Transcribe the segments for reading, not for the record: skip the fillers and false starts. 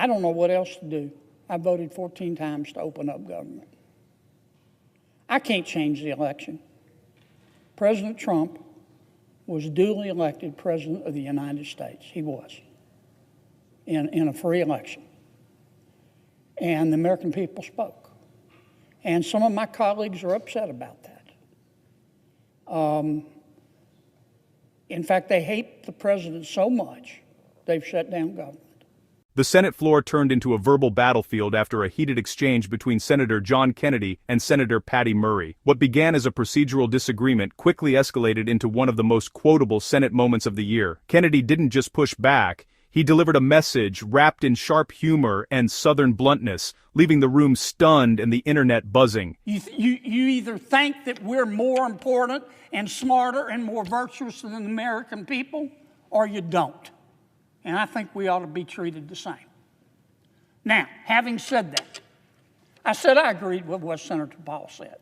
I don't know what else to do. I voted 14 times to open up government. I can't change the election. President Trump was duly elected President of the United States. He was, in a free election. And the American people spoke. And some of my colleagues are upset about that. In fact, they hate the president so much, they've shut down government. The Senate floor turned into a verbal battlefield after a heated exchange between Senator John Kennedy and Senator Patty Murray. What began as a procedural disagreement quickly escalated into one of the most quotable Senate moments of the year. Kennedy didn't just push back, he delivered a message wrapped in sharp humor and Southern bluntness, leaving the room stunned and the internet buzzing. You either think that we're more important and smarter and more virtuous than the American people, or you don't. And I think we ought to be treated the same. Now, having said that, I said I agreed with what Senator Paul said.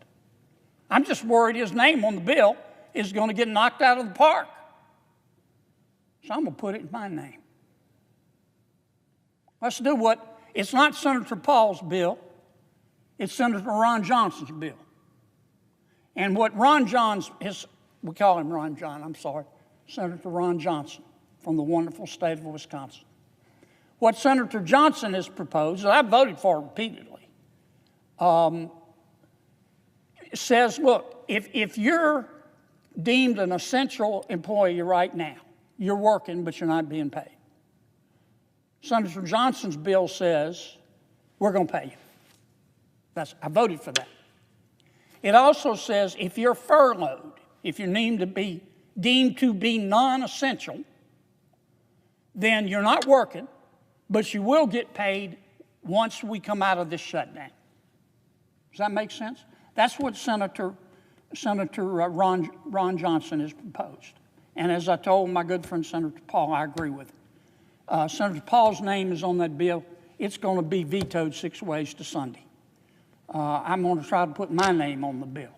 I'm just worried his name on the bill is going to get knocked out of the park. So I'm going to put it in my name. Let's do what, it's not Senator Paul's bill, it's Senator Ron Johnson's bill. And what Ron John's, we call him Ron John, I'm sorry, Senator Ron Johnson from the wonderful state of Wisconsin. What Senator Johnson has proposed, that I've voted for repeatedly, says, look, if you're deemed an essential employee right now, you're working but you're not being paid. Senator Johnson's bill says, we're going to pay you. I voted for that. It also says if you're furloughed, if you're deemed to be non-essential, then you're not working, but you will get paid once we come out of this shutdown. Does that make sense? That's what Senator Ron Johnson has proposed. And as I told my good friend Senator Paul, I agree with him. Senator Paul's name is on that bill. It's going to be vetoed 6 ways to Sunday. I'm going to try to put my name on the bill.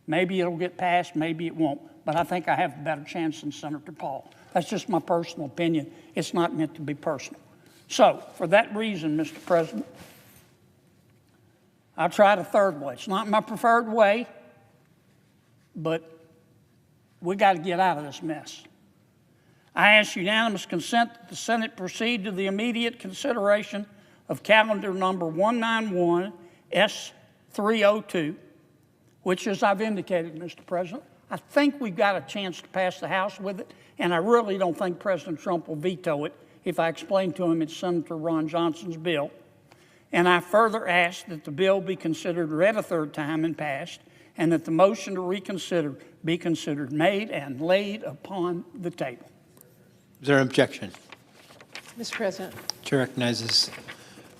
Maybe it'll get passed, maybe it won't, but I think I have a better chance than Senator Paul. That's just my personal opinion. It's not meant to be personal. So, for that reason, Mr. President, I tried a third way. It's not my preferred way, but we got to get out of this mess. I ask unanimous consent that the Senate proceed to the immediate consideration of calendar number 191 S302, which, as I've indicated, Mr. President, I think we've got a chance to pass the House with it, and I really don't think President Trump will veto it if I explain to him it's Senator Ron Johnson's bill. And I further ask that the bill be considered read a third time and passed, and that the motion to reconsider be considered made and laid upon the table. Is there an objection? Mr. President. Chair recognizes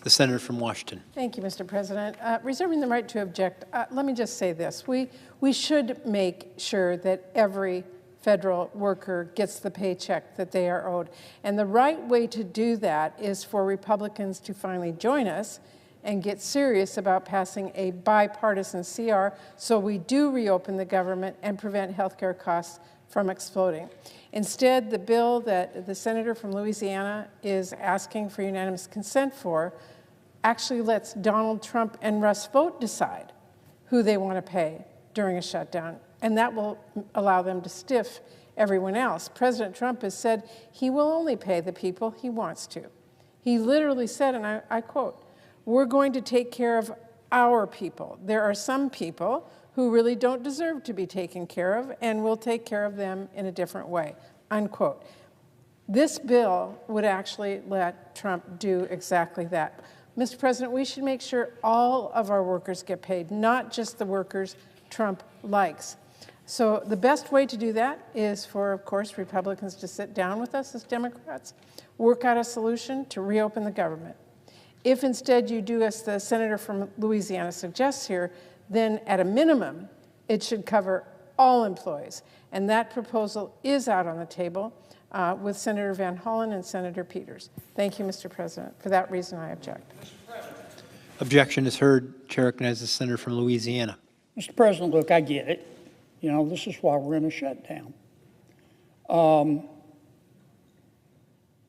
the senator from Washington. Thank you, Mr. President. Reserving the right to object, let me just say this. We should make sure that every federal worker gets the paycheck that they are owed. And the right way to do that is for Republicans to finally join us and get serious about passing a bipartisan CR so we do reopen the government and prevent health care costs from exploding. Instead, the bill that the senator from Louisiana is asking for unanimous consent for actually lets Donald Trump and Russ Vought decide who they want to pay during a shutdown, and that will allow them to stiff everyone else. President Trump has said he will only pay the people he wants to. He literally said, and I quote, "We're going to take care of our people. There are some people who really don't deserve to be taken care of, and we'll take care of them in a different way," unquote. This bill would actually let Trump do exactly that. Mr. President, we should make sure all of our workers get paid, not just the workers Trump likes. So the best way to do that is for, of course, Republicans to sit down with us as Democrats, work out a solution to reopen the government. If instead you do as the senator from Louisiana suggests here, then at a minimum, it should cover all employees. And that proposal is out on the table with Senator Van Hollen and Senator Peters. Thank you, Mr. President. For that reason, I object. Objection is heard. Chair recognizes the senator from Louisiana. Mr. President, look, I get it. You know, this is why we're in a shutdown.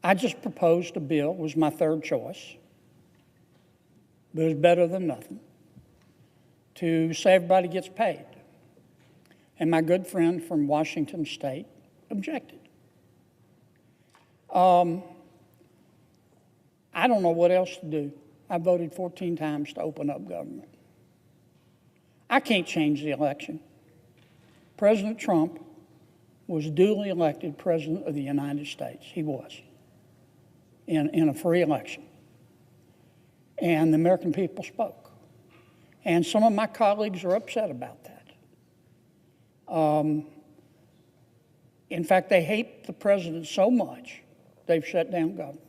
I just proposed a bill, was my third choice, but it's better than nothing, to say everybody gets paid. And my good friend from Washington State objected. I don't know what else to do. I voted 14 times to open up government. I can't change the election. President Trump was duly elected President of the United States. He was, in a free election. And the American people spoke. And some of my colleagues are upset about that. In fact, they hate the president so much, they've shut down government.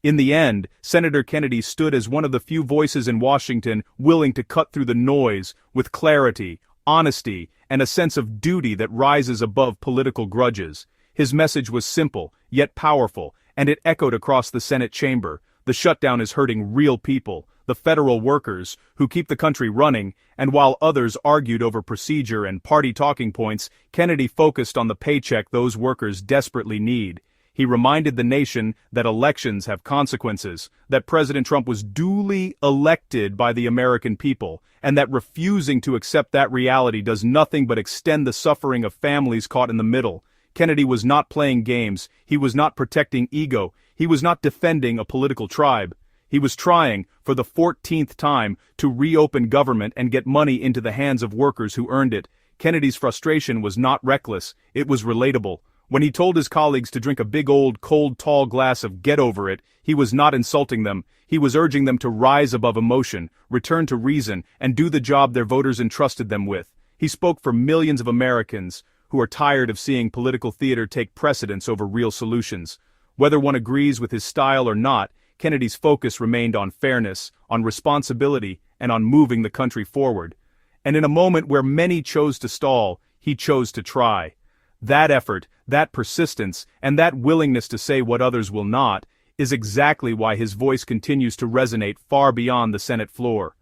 In the end, Senator Kennedy stood as one of the few voices in Washington willing to cut through the noise with clarity, honesty, and a sense of duty that rises above political grudges. His message was simple, yet powerful, and it echoed across the Senate chamber. The shutdown is hurting real people, the federal workers, who keep the country running, and while others argued over procedure and party talking points, Kennedy focused on the paycheck those workers desperately need. He reminded the nation that elections have consequences, that President Trump was duly elected by the American people, and that refusing to accept that reality does nothing but extend the suffering of families caught in the middle. Kennedy was not playing games, he was not protecting ego, he was not defending a political tribe. He was trying, for the 14th time, to reopen government and get money into the hands of workers who earned it. Kennedy's frustration was not reckless, it was relatable. When he told his colleagues to drink a big old cold tall glass of get over it, he was not insulting them, he was urging them to rise above emotion, return to reason, and do the job their voters entrusted them with. He spoke for millions of Americans who are tired of seeing political theater take precedence over real solutions. Whether one agrees with his style or not, Kennedy's focus remained on fairness, on responsibility, and on moving the country forward. And in a moment where many chose to stall, he chose to try. That effort, that persistence, and that willingness to say what others will not, is exactly why his voice continues to resonate far beyond the Senate floor.